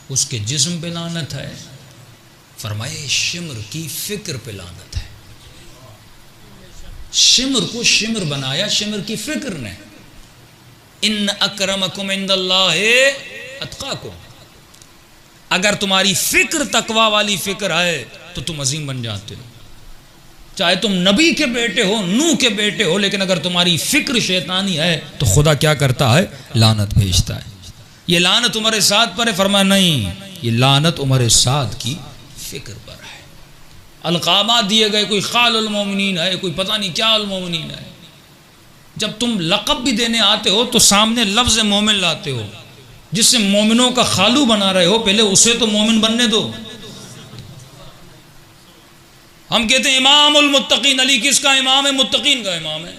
उसके जिस्म पे लानत है, फरमाए शिमर की फिक्र पे लानत है। शिमर को शिमर बनाया शिमर की फिक्र ने। इन अक्रमकुम इंदल्लाहि अत्काकुम, अगर तुम्हारी फिक्र तकवा वाली फिक्र है तो तुम अजीम बन जाते हो। चाहे तुम नबी के बेटे हो, नूह के बेटे हो, लेकिन अगर तुम्हारी फिक्र शैतानी है तो खुदा क्या करता है? लानत भेजता है। ये लानत उमर साद पर है? फरमाया नहीं, ये लानत उमर साद की फिक्र पर है। अलकाबा दिए गए, कोई खालुल मोमिनीन है, कोई पता नहीं क्या उल मोमिनीन है। जब तुम लक़ब भी देने आते हो तो सामने लफ्ज़ मोमिन लाते हो। जिससे मोमिनों का खालू बना रहे हो, पहले उसे तो मोमिन बनने दो। हम कहते हैं इमामुल मुत्तकीन, अली किसका इमाम है? मुत्तकीन का इमाम है।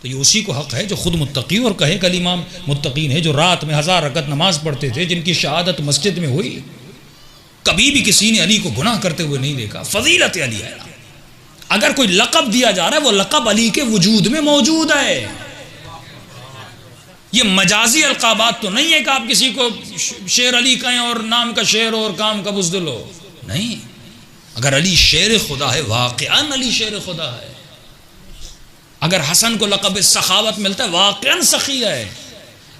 तो ये उसी को हक है जो खुद मुत्तकी और कहे कल इमाम मुत्तकीन है, जो रात में 1000 रकत नमाज पढ़ते थे, जिनकी शहादत मस्जिद में हुई। कभी भी किसी ने अली को गुनाह करते हुए नहीं देखा। फजीलत अली है। अगर कोई लक़ब दिया जा रहा है, वो लक़ब अली के वजूद में मौजूद है। ये मजाजी अलकाबात तो नहीं है कि आप किसी को शेर अली कहें और नाम का शेर और काम का बुज़दिल हो। नहीं, अगर अली शेर खुदा है, वाक़अन अली शेर खुदा है। अगर हसन को लक़ब सखावत मिलता है, वाक़अन सखी है।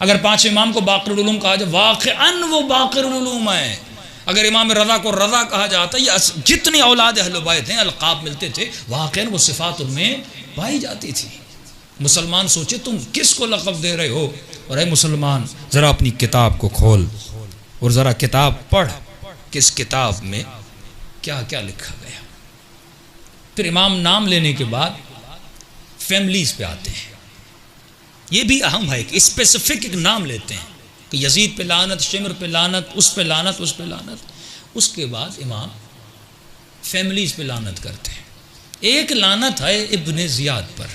अगर 5 इमाम को बाक़िरुल उलूम कहा जाए, वाक़अन वो बाक़िरुल उलूम है। अगर इमाम रज़ा को रज़ा कहा जाता है, या जितनी औलाद अहले बैत हैं अलक़ाब मिलते थे, वाक़अन वो सिफ़ात उनमें पाई जाती थी। मुसलमान सोचे तुम किसको लक़ब दे रहे हो? और ऐ मुसलमान, ज़रा अपनी किताब को खोल और ज़रा किताब पढ़, किस किताब में क्या क्या लिखा गया। फिर इमाम नाम लेने के बाद फैमिलीज पे आते हैं। ये भी अहम है कि स्पेसिफिक एक नाम लेते हैं कि यजीद पे लानत, शिमर पे लानत, उस पे लानत, उस पे लानत। उसके बाद इमाम फैमिलीज पे लानत करते हैं। एक लानत है इब्न ज़ियाद पर,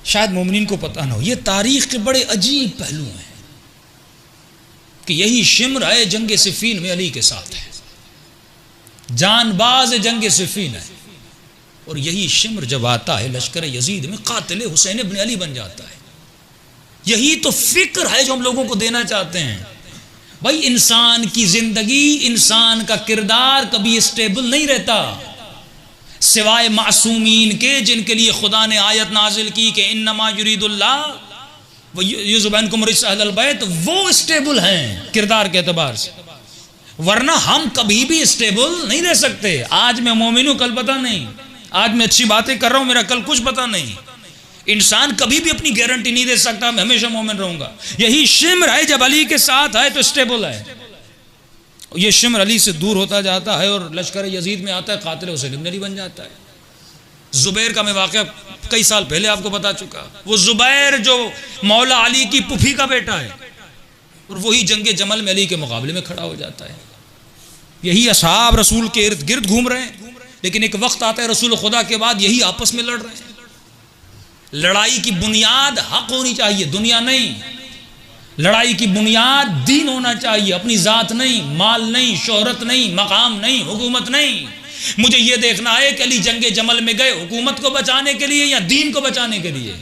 शायद मोमिनीन को पता ना हो। ये तारीख़ के बड़े अजीब पहलू हैं कि यही शिमर है जंग सिफ़ीन में अली के साथ है, जानबाज जंग सिफ़ीन है। और यही शिमर जब आता है लश्कर यजीद में, कातिल हुसैन इब्न अली बन जाता है। यही तो फिक्र है जो हम लोगों को देना चाहते हैं। भाई, इंसान की जिंदगी, इंसान का किरदार कभी स्टेबल नहीं रहता, सिवाय मासूमीन के, जिनके लिए खुदा ने आयत नाजिल की कि इन्नमा युरीदुल्लाह युज़हिबकुम रिज्स अहलल बैत। वो स्टेबल हैं किरदार के एतबार से, वरना हम कभी भी स्टेबल नहीं रह सकते। आज मैं मोमिन हूं, कल पता नहीं। आज मैं अच्छी बातें कर रहा हूं, मेरा कल कुछ पता नहीं। इंसान कभी भी अपनी गारंटी नहीं दे सकता मैं हमेशा मोमिन रहूंगा। यही शिमर है, जब अली के साथ है तो स्टेबल है। ये शिमर अली से दूर होता जाता है और लश्कर यजीद में आता है, कातिल हुसैन इब्न अली बन जाता है। जुबैर का मैं वाक़या कई साल पहले आपको बता चुका। वो जुबैर जो मौला अली की पुफी का बेटा है, और वही जंगे जमल में अली के मुकाबले में खड़ा हो जाता है। यही असहाब रसूल के इर्द गिर्द घूम रहे हैं, लेकिन एक वक्त आता है रसूल खुदा के बाद यही आपस में लड़ रहे हैं। लड़ाई की बुनियाद हक होनी चाहिए, दुनिया नहीं। लड़ाई की बुनियाद दीन होना चाहिए, अपनी जात नहीं, माल नहीं, शोहरत नहीं, मकाम नहीं, हुकूमत नहीं। मुझे यह देखना है कि अली जंगे जमल में गए हुकूमत को बचाने के लिए या दीन को बचाने के लिए।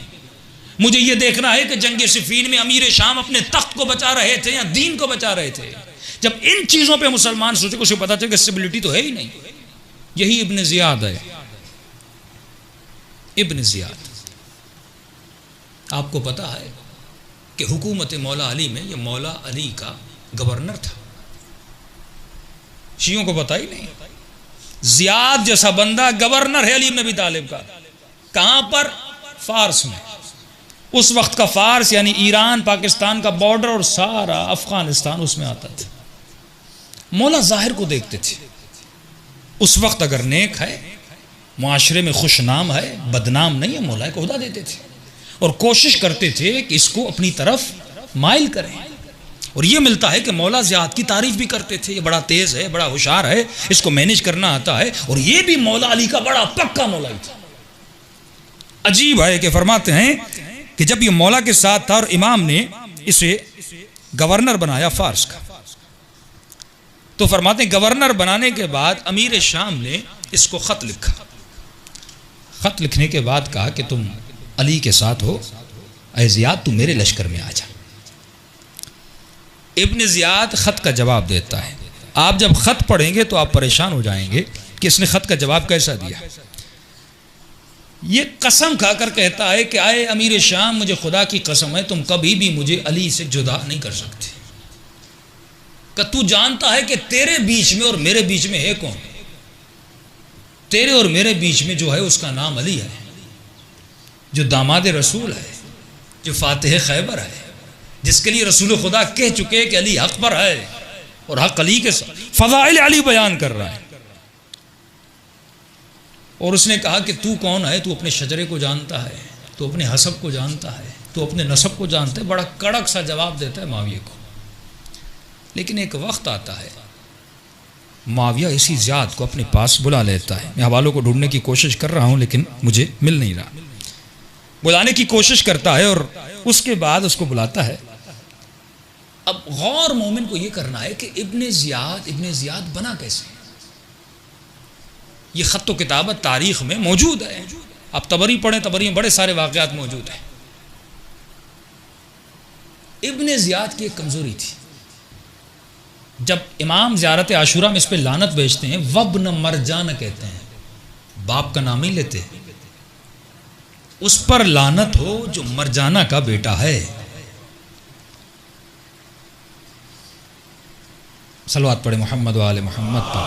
मुझे यह देखना है कि जंगे सिफ़ीन में अमीर शाम अपने तख्त को बचा रहे थे या दीन को बचा रहे थे। जब इन चीज़ों पे मुसलमान सोचे, उसे पता चले कि स्टेबिलिटी तो है ही नहीं। यही इब्न ज़ियाद है। इब्न ज़ियाद, आपको पता है कि हुकूमत मौला अली में ये मौला अली का गवर्नर था। शियों को पता ही नहीं। ज़ियाद जैसा बंदा गवर्नर है अली इब्न अबी तालिब का। कहां पर? फारस में। उस वक्त का फारस यानी ईरान पाकिस्तान का बॉर्डर और सारा अफगानिस्तान उसमें आता था। मौला ज़ाहिर को देखते थे। उस वक्त अगर नेक है, मुआशरे में खुश नाम है, बदनाम नहीं है, मौला को उहदा देते थे और कोशिश करते थे कि इसको अपनी तरफ माइल करें। और ये मिलता है कि मौला ज़ियाद की तारीफ भी करते थे, ये बड़ा तेज़ है, बड़ा होशियार है, इसको मैनेज करना आता है। और ये भी मौला अली का बड़ा पक्का मौला ही था। अजीब है कि फरमाते हैं कि जब ये मौला के साथ था और इमाम ने इसे गवर्नर बनाया फारस का, तो फरमाते हैं गवर्नर बनाने के बाद अमीर शाम ने इसको ख़त लिखा। ख़त लिखने के बाद कहा कि तुम अली के साथ हो, ऐ ज़ियाद तू मेरे लश्कर में आ जा। इब्न ज़ियाद ख़त का जवाब देता है। आप जब ख़त पढ़ेंगे तो आप परेशान हो जाएंगे कि इसने ख़त का जवाब कैसा दिया। ये कसम खाकर कहता है कि आए अमीर शाम, मुझे खुदा की कसम है तुम कभी भी मुझे अली से जुदा नहीं कर सकते। कि तू जानता है कि तेरे बीच में और मेरे बीच में है कौन? तेरे और मेरे बीच में जो है उसका नाम अली है, जो दामाद रसूल है, जो फातिह खैबर है, जिसके लिए रसूल खुदा कह चुके कि अली हक पर है और हक अली के साथ फ़ज़ाइल अली बयान कर रहा है। और उसने कहा कि तू कौन है? तू अपने शजरे को जानता है, तू अपने हसब को जानता है, तू अपने नसब को जानता है। बड़ा कड़क सा जवाब देता है माविया को। लेकिन एक वक्त आता है माविया इसी ज़ियाद को अपने पास बुला लेता है। मैं हवालों को ढूंढने की कोशिश कर रहा हूँ लेकिन मुझे मिल नहीं रहा। बुलाने की कोशिश करता है और उसके बाद उसको बुलाता है। अब गौर मोमिन को यह करना है कि इब्ने ज़ियाद बना कैसे। ये ख़त व किताबत तारीख़ में मौजूद है। आप तबरी पढ़ें, तबरी में बड़े सारे वाक़यात मौजूद हैं। इब्ने ज़ियाद की एक कमज़ोरी थी। जब इमाम ज़ियारत आशूरा में इस पर लानत भेजते हैं, वब्न मरजान कहते हैं, बाप का नाम ही लेते, उस पर लानत हो जो मरजाना का बेटा है। सलवात पढ़े मोहम्मद व आले मोहम्मद पर।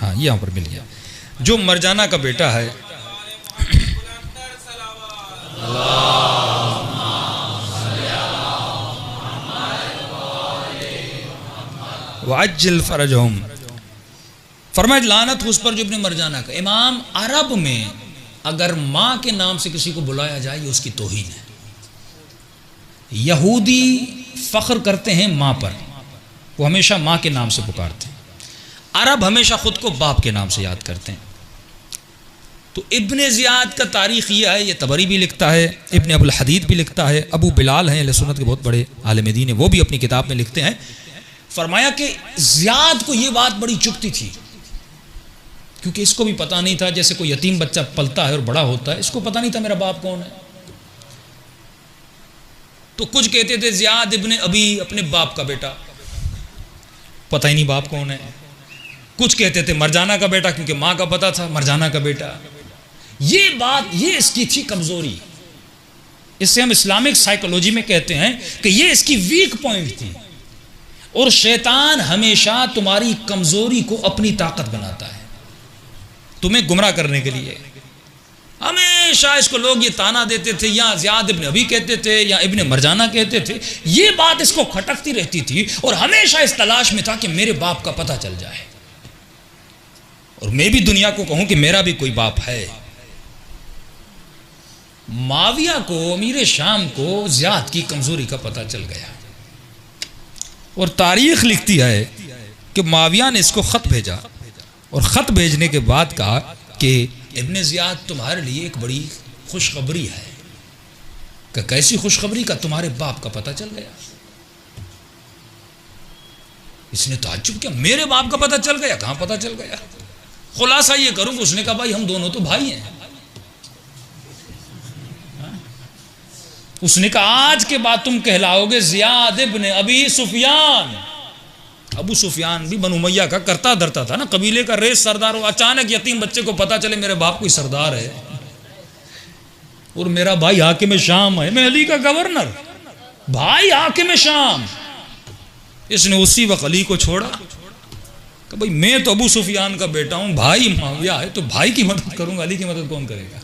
हाँ, यहाँ पर मिल गया। जो मरजाना का बेटा है, वअज्जिल फरजहुम, फरमाया लानत उस पर जो इब्ने मरजाना का। इमाम, अरब में अगर माँ के नाम से किसी को बुलाया जाए ये उसकी तौहीन है। यहूदी फ़ख्र करते हैं माँ पर, वो हमेशा माँ के नाम से पुकारते हैं। अरब हमेशा ख़ुद को बाप के नाम से याद करते हैं। तो इब्ने ज़ियाद का तारीख़ ये है, ये तबरी भी लिखता है, इब्ने अबुल हदीद भी लिखता है, अबू बिलाल हैं अहले सुन्नत के बहुत बड़े आलिम दीन है, वो भी अपनी किताब में लिखते हैं। फरमाया कि ज़ियाद को ये बात बड़ी चुभती थी, क्योंकि इसको भी पता नहीं था, जैसे कोई यतीम बच्चा पलता है और बड़ा होता है, इसको पता नहीं था मेरा बाप कौन है। तो कुछ कहते थे ज़ियाद इब्ने अबी, अपने बाप का बेटा, पता ही नहीं बाप कौन है। कुछ कहते थे मरजाना का बेटा, क्योंकि माँ का पता था मरजाना का बेटा। ये बात, ये इसकी थी कमज़ोरी। इससे हम इस्लामिक साइकोलॉजी में कहते हैं कि ये इसकी वीक पॉइंट थी। और शैतान हमेशा तुम्हारी कमज़ोरी को अपनी ताकत बनाता है, तुम्हें गुमराह करने के लिए। हमेशा इसको लोग ये ताना देते थे, या ज़ियाद इब्ने अबी कहते थे, या इब्ने मरजाना कहते थे। ये बात इसको खटकती रहती थी और हमेशा इस तलाश में था कि मेरे बाप का पता चल जाए और मैं भी दुनिया को कहूं कि मेरा भी कोई बाप है। माविया को, अमीर शाम को ज़ियाद की कमज़ोरी का पता चल गया और तारीख़ लिखती है कि माविया ने इसको ख़त भेजा और ख़त भेजने के बाद कहा कि इब्ने ज़ियाद तुम्हारे लिए एक बड़ी खुशखबरी है। कि कैसी खुशखबरी? का तुम्हारे बाप का पता चल गया। इसने ताज्जुब किया, मेरे बाप का पता चल गया? कहाँ पता चल गया? खुलासा ये करूँ, उसने कहा भाई हम दोनों तो भाई हैं। उसने कहा आज के बाद तुम कहलाओगे ज़ियाद इब्ने अबी सुफियान। अबू सुफियान भी बनु उमय्या का करता धरता था ना, कबीले का रेस सरदार हो। अचानक यतीम बच्चे को पता चले मेरे बाप कोई सरदार है और मेरा भाई हाकिम शाम है, मैं अली का गवर्नर, भाई हाकिम शाम। इसने उसी वक्त अली को छोड़ा कि भाई मैं तो अबू सुफियान का बेटा हूं, भाई माविया है तो भाई की मदद करूंगा, अली की मदद कौन करेगा।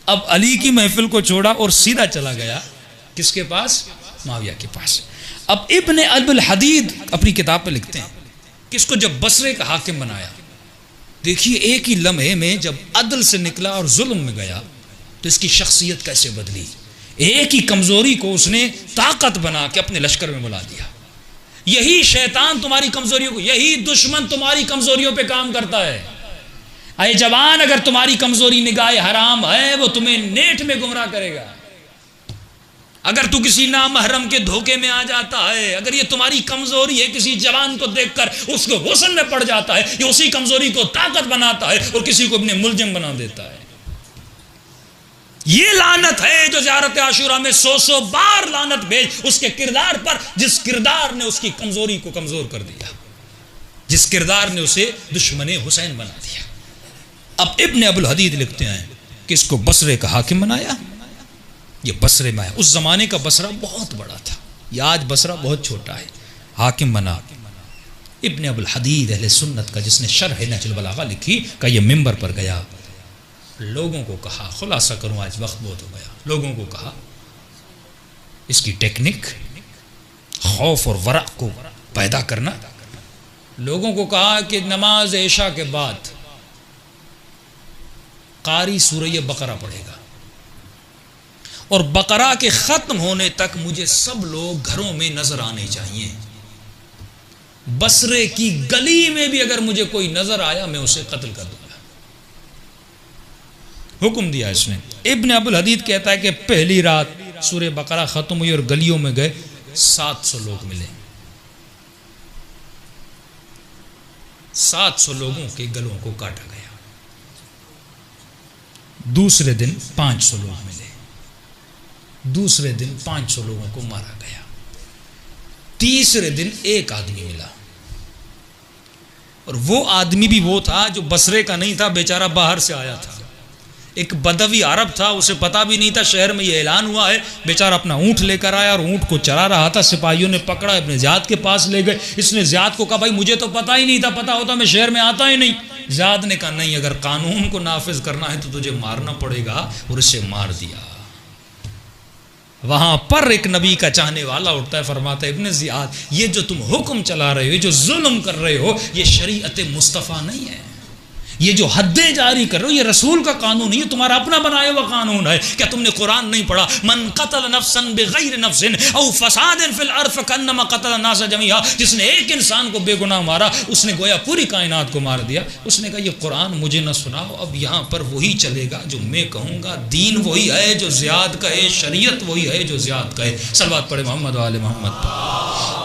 अब अली की महफिल को छोड़ा और सीधा चला गया किसके पास? माविया के पास। अब इब्ने अबुल हदीद अपनी किताब में लिखते हैं कि इसको जब बसरे का हाकिम बनाया, देखिए एक ही लम्हे में जब अदल से निकला और जुल्म में गया तो इसकी शख्सियत कैसे बदली। एक ही कमजोरी को उसने ताकत बना के अपने लश्कर में बुला दिया। यही शैतान तुम्हारी कमजोरियों को, यही दुश्मन तुम्हारी कमजोरियों पे काम करता है। अरे जवान, अगर तुम्हारी कमजोरी निगाह हराम है वो तुम्हें नेट में गुमराह करेगा। अगर तू किसी नामहरम के धोखे में आ जाता है, अगर ये तुम्हारी कमजोरी है, किसी जवान को देखकर उसको हुस्न में पड़ जाता है, ये उसी कमजोरी को ताकत बनाता है और किसी को अपने मुलजिम बना देता है। ये लानत है जो ज़ियारत आशूरा में 100 बार लानत भेज उसके किरदार पर, जिस किरदार ने उसकी कमजोरी को कमजोर कर दिया, जिस किरदार ने उसे दुश्मन हुसैन बना दिया। अब इब्न अबुल हदीद लिखते हैं कि इसको बसरे का हाकिम बनाया। ये बसरे में आया, उस जमाने का बसरा बहुत बड़ा था, ये आज बसरा बहुत छोटा है। हाकिम बना इब्न अबुल हदीद अहले सुन्नत का, जिसने शरह नहजुल बलागा लिखी, का ये मिंबर पर गया, लोगों को कहा, खुलासा करूं आज वक्त बहुत हो गया, लोगों को कहा इसकी टेक्निक खौफ और वरा को पैदा करना। लोगों को कहा कि नमाज इशा के बाद कारी सूरह बकरा पढ़ेगा और बकरा के ख़त्म होने तक मुझे सब लोग घरों में नज़र आने चाहिए। बसरे की गली में भी अगर मुझे कोई नज़र आया मैं उसे कत्ल कर दूंगा। हुक्म दिया इसने। इब्न अबुल हदीद कहता है कि पहली रात सूरह बकरा ख़त्म हुई और गलियों में गए 700 लोग मिले। 700 लोगों के गलों को काटा गया। दूसरे दिन 500 लोग मिले, दूसरे दिन 500 लोगों को मारा गया। तीसरे दिन एक आदमी मिला और वो आदमी भी वो था जो बसरे का नहीं था, बेचारा बाहर से आया था। एक बदवी अरब था, उसे पता भी नहीं था शहर में ये ऐलान हुआ है। बेचारा अपना ऊँट लेकर आया और ऊँट को चरा रहा था। सिपाहियों ने पकड़ा, अपने ज़ियाद के पास ले गए। इसने ज़ियाद को कहा भाई मुझे तो पता ही नहीं था, पता होता मैं शहर में आता ही नहीं। ज़ियाद ने कहा नहीं, अगर कानून को नाफिज करना है तो तुझे मारना पड़ेगा, और इसे मार दिया। वहां पर एक नबी का चाहने वाला उठता है, फरमाता है इब्न ज़ियाद, ये जो तुम हुक्म चला रहे हो, ये जो जुल्म कर रहे हो, ये शरीयत मुस्तफ़ा नहीं है। ये जो हद्दें जारी कर रहे हो ये रसूल का कानून नहीं है, तुम्हारा अपना बनाया हुआ कानून है। क्या तुमने कुरान नहीं पढ़ा? मन कतल नफ्सन बिगैर नफ्सिन औ फसादिन फिल अर्द फकन्नमा कतल नास जमीआ। जिसने एक इंसान को बेगुनाह मारा उसने गोया पूरी कायनात को मार दिया। उसने कहा ये कुरान मुझे न सुनाओ, अब यहाँ पर वही चलेगा जो मैं कहूँगा। दीन वही है जो ज़ियाद कहे, शरीयत वही है जो ज़ियाद कहे। सलवात पढ़े मोहम्मद वाले मोहम्मद।